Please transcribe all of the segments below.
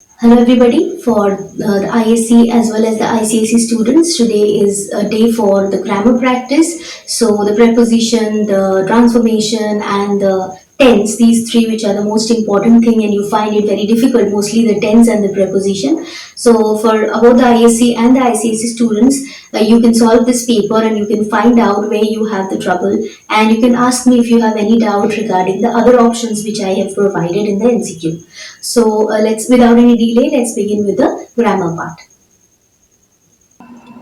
Hello everybody, for the ISC as well as the ICSE students, today is a day for the grammar practice. So the preposition, the transformation and the tense, these three which are the most important thing, and you find it very difficult, mostly the tense and the preposition. So for about the ISC and the ICSE students, you can solve this paper and you can find out where you have the trouble, and you can ask me if you have any doubt regarding the other options which I have provided in the MCQ. So let's, without any delay, let's begin with the grammar part.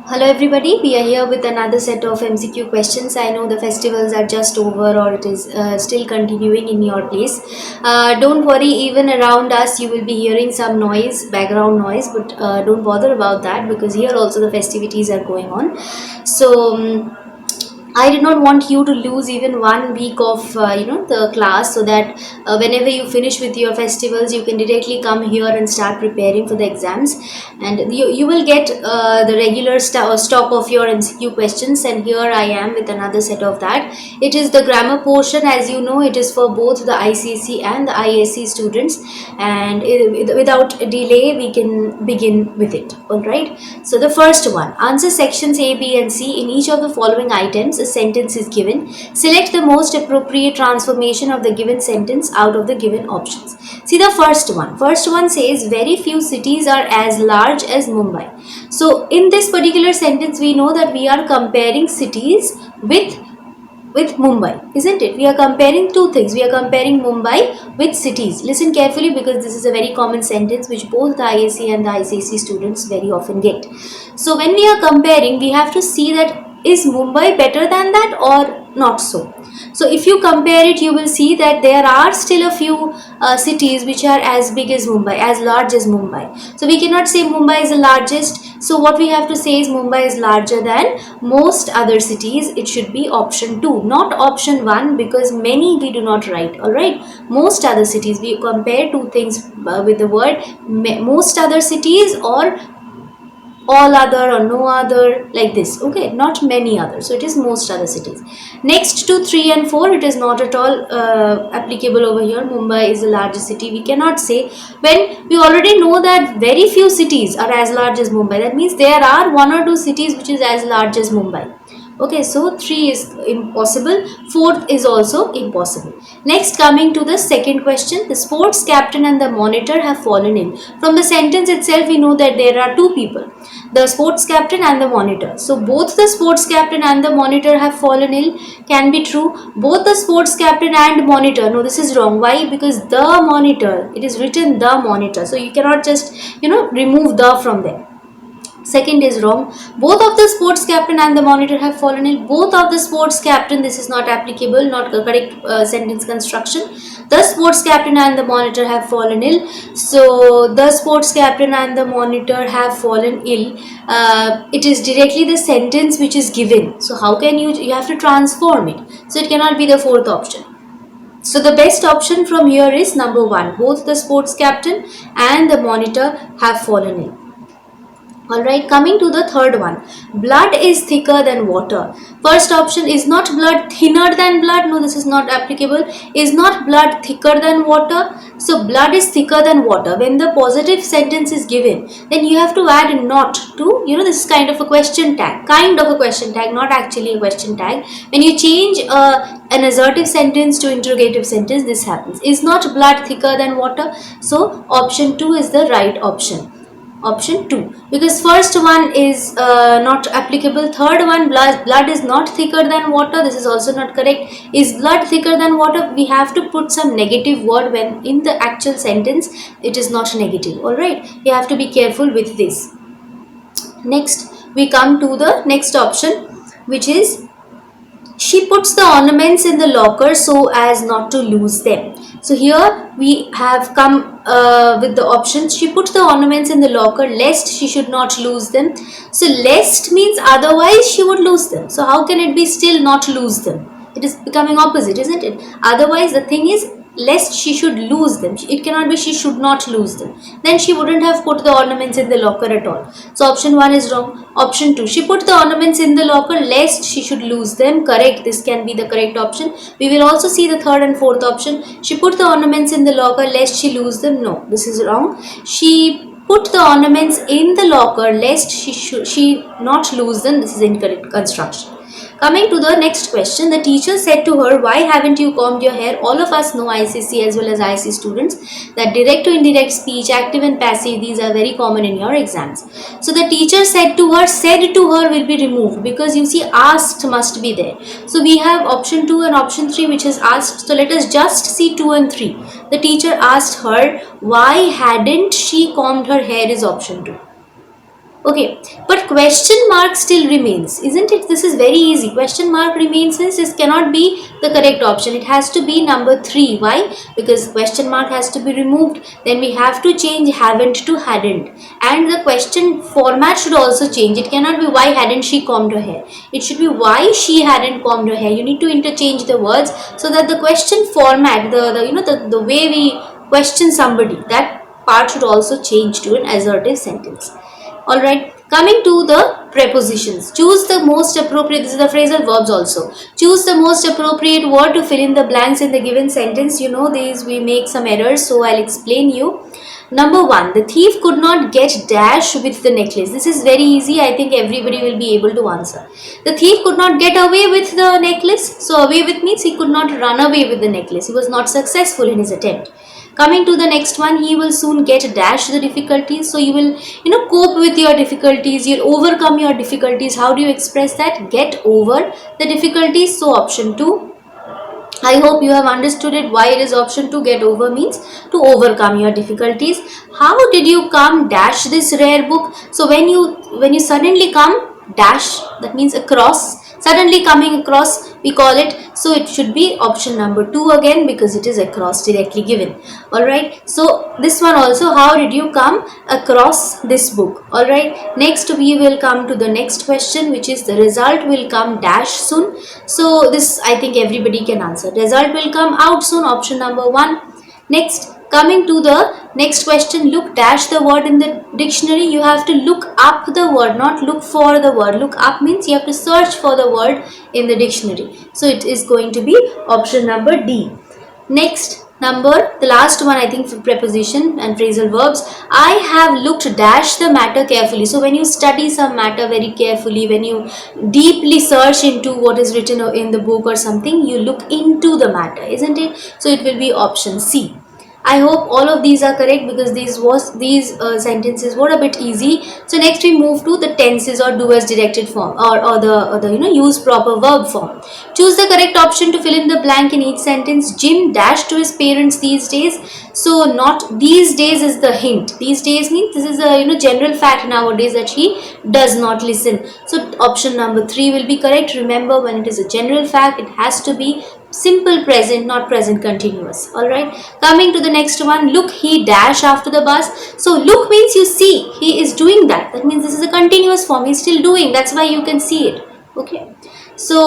Hello everybody, we are here with another set of MCQ questions. I know the festivals are just over, or it is still continuing in your place. Don't worry, even around us you will be hearing some noise, background noise, but don't bother about that, because here also the festivities are going on. So I did not want you to lose even 1 week of the class, so that whenever you finish with your festivals, you can directly come here and start preparing for the exams, and you will get the regular stock of your MCQ questions. And here I am with another set of that. It is the grammar portion, as you know. It is for both the ICSE and the ISC students, and without delay we can begin with it. All right. So the first one, answer sections A, B and C. In each of the following items a sentence is given. Select the most appropriate transformation of the given sentence out of the given options. See the first one. First one says very few cities are as large as Mumbai. So in this particular sentence we know that we are comparing cities with Mumbai, isn't it? We are comparing two things. We are comparing Mumbai with cities. Listen carefully, because this is a very common sentence which both the ISC and the ICSE students very often get. So when we are comparing, we have to see that is Mumbai better than that or not so. So if you compare it, you will see that there are still a few cities which are as big as Mumbai, as large as Mumbai. So we cannot say Mumbai is the largest. So what we have to say is Mumbai is larger than most other cities. It should be option 2, not option 1, because many we do not write. Alright, most other cities. We compare two things with the word most other cities, or all other, or no other, like this. Okay, not many others. So it is most other cities. Next to 3 and 4, it is not at all applicable over here. Mumbai is the largest city. We cannot say, when we already know that very few cities are as large as Mumbai. That means there are 1 or 2 cities which is as large as Mumbai. Okay, so 3 is impossible, 4th is also impossible. Next, coming to the second question, the sports captain and the monitor have fallen ill. From the sentence itself we know that there are 2 people, the sports captain and the monitor. So both the sports captain and the monitor have fallen ill can be true. Both the sports captain and monitor, no, this is wrong. Why? Because the monitor, it is written the monitor, so you cannot just remove the from there. Second is wrong. Both of the sports captain and the monitor have fallen ill. Both of the sports captain, this is not applicable, not correct sentence construction. The sports captain and the monitor have fallen ill. So the sports captain and the monitor have fallen ill. It is directly the sentence which is given. So how can you have to transform it. So it cannot be the fourth option. So the best option from here is number 1. Both the sports captain and the monitor have fallen ill. Alright, coming to the third one. Blood is thicker than water. First option, is not blood thinner than blood? No, this is not applicable. Is not blood thicker than water? So blood is thicker than water. When the positive sentence is given, then you have to add not to, this is kind of a question tag. Kind of a question tag, not actually a question tag. When you change an assertive sentence to interrogative sentence, this happens. Is not blood thicker than water? So option 2 is the right option. Option 2, because first one is not applicable. Third one, blood is not thicker than water, this is also not correct. Is blood thicker than water? We have to put some negative word when in the actual sentence it is not negative. Alright, you have to be careful with this. Next, we come to the next option, which is she puts the ornaments in the locker so as not to lose them. So here we have come with the options. She puts the ornaments in the locker lest she should not lose them. So lest means otherwise she would lose them. So how can it be still not lose them? It is becoming opposite, isn't it? Otherwise the thing is lest she should lose them. It cannot be she should not lose them. Then she wouldn't have put the ornaments in the locker at all. So option 1 is wrong. Option 2, she put the ornaments in the locker lest she should lose them. Correct. This can be the correct option. We will also see the third and fourth option. She put the ornaments in the locker lest she lose them. No, this is wrong. She put the ornaments in the locker lest she not lose them. This is incorrect construction. Coming to the next question, the teacher said to her, why haven't you combed your hair? All of us know, ICC as well as IC students, that direct to indirect speech, active and passive, these are very common in your exams. So the teacher said to her will be removed, because you see asked must be there. So we have option 2 and option 3 which is asked. So let us just see 2 and 3. The teacher asked her, why hadn't she combed her hair, is option 2. Okay, but question mark still remains, isn't it? This is very easy. Question mark remains, since this cannot be the correct option. It has to be number 3. Why? Because question mark has to be removed. Then we have to change haven't to hadn't. And the question format should also change. It cannot be why hadn't she combed her hair. It should be why she hadn't combed her hair. You need to interchange the words so that the question format, the way we question somebody, that part should also change to an assertive sentence. Alright, coming to the prepositions. Choose the most appropriate, this is the phrasal verbs also. Choose the most appropriate word to fill in the blanks in the given sentence. You know these, we make some errors, so I'll explain you. Number 1, the thief could not get dash with the necklace. This is very easy. I think everybody will be able to answer. The thief could not get away with the necklace. So away with means he could not run away with the necklace. He was not successful in his attempt. Coming to the next one, he will soon get dash the difficulties. So you will, cope with your difficulties. You'll overcome your difficulties. How do you express that? Get over the difficulties. So option 2. I hope you have understood it. Why it is option 2. Get over means to overcome your difficulties. How did you come dash this rare book? So when you suddenly come dash, that means across. Suddenly coming across, we call it. So it should be option number 2 again, because it is across directly given. Alright. So this one also, how did you come across this book? Alright. Next we will come to the next question, which is the result will come dash soon. So this I think everybody can answer. Result will come out soon, option number 1. Next, coming to the next question, look dash the word in the dictionary. You have to look up the word, not look for the word. Look up means you have to search for the word in the dictionary. So it is going to be option number D. Next, the last one I think for preposition and phrasal verbs. I have looked dash the matter carefully. So when you study some matter very carefully, when you deeply search into what is written in the book or something, you look into the matter, isn't it? So it will be option C. I hope all of these are correct, because these sentences were a bit easy. So next we move to the tenses or do as directed form, or the use proper verb form. Choose the correct option to fill in the blank in each sentence. Jim dashed to his parents these days. So not these days is the hint. These days means this is a general fact nowadays that he does not listen. So option number 3 will be correct. Remember, when it is a general fact, it has to be simple present, not present continuous. Alright. Coming to the next one, look he dash after the bus. So look means you see, he is doing that. That means this is a continuous form. He is still doing. That's why you can see it. Okay. So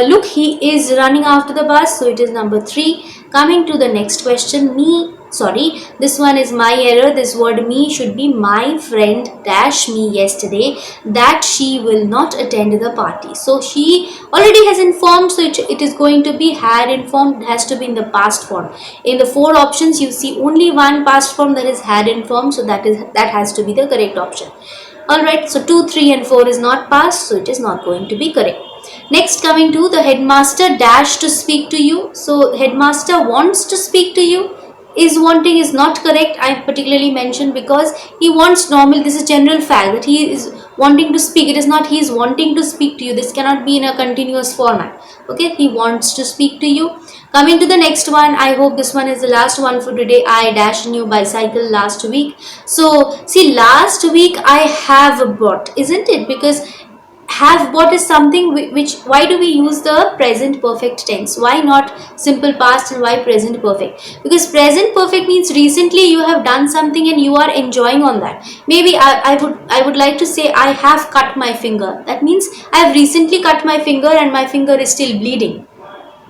look he is running after the bus. So it is number 3. Coming to the next question, this one is my error. This word me should be my friend dash me yesterday that she will not attend the party. So she already has informed, so it is going to be had informed. It has to be in the past form. In the 4 options you see only one past form, that is had informed. So that has to be the correct option. Alright, so 2, 3 and 4 is not past, so it is not going to be correct. Next, coming to the headmaster dash to speak to you. So headmaster wants to speak to you. Is wanting is not correct. I particularly mentioned because he wants normal. This is general fact that he is wanting to speak. It is not he is wanting to speak to you. This cannot be in a continuous format. Okay, he wants to speak to you. Coming to the next one, I hope this one is the last one for today. I dashed new bicycle last week. So see, last week I have bought, isn't it? Because have bought is something which why do we use the present perfect tense? Why not simple past, and why present perfect? Because present perfect means recently you have done something and you are enjoying on that. Maybe I would like to say I have cut my finger. That means I have recently cut my finger and my finger is still bleeding.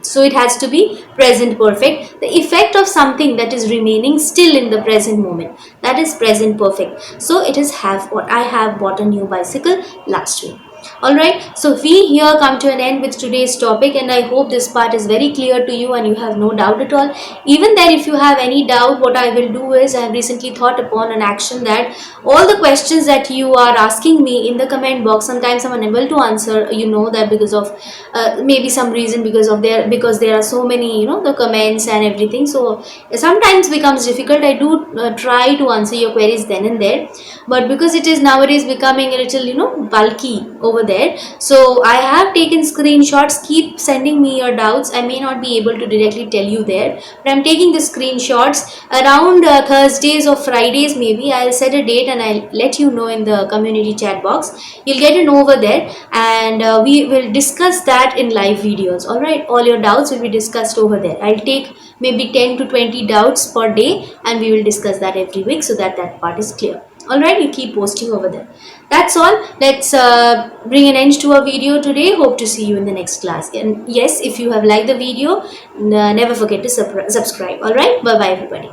So it has to be present perfect, the effect of something that is remaining still in the present moment, that is present perfect. So it is have what I have bought a new bicycle last week. Alright, so we here come to an end with today's topic, and I hope this part is very clear to you and you have no doubt at all. Even then, if you have any doubt, what I will do is I have recently thought upon an action that all the questions that you are asking me in the comment box, sometimes I'm unable to answer, you know, that because of maybe some reason, because there are so many, you know, the comments and everything. So sometimes becomes difficult. I do try to answer your queries then and there, but because it is nowadays becoming a little, you know, bulky over there, so I have taken screenshots. Keep sending me your doubts. I may not be able to directly tell you there, but I'm taking the screenshots around Thursdays or Fridays. Maybe I'll set a date and I'll let you know in the community chat box. You'll get to know over there, and we will discuss that in live videos. All right, all your doubts will be discussed over there. I'll take maybe 10 to 20 doubts per day, and we will discuss that every week, so that that part is clear. Alright, you keep posting over there. That's all. Let's bring an end to our video today. Hope to see you in the next class. And yes, if you have liked the video, never forget to subscribe. Alright, bye bye everybody.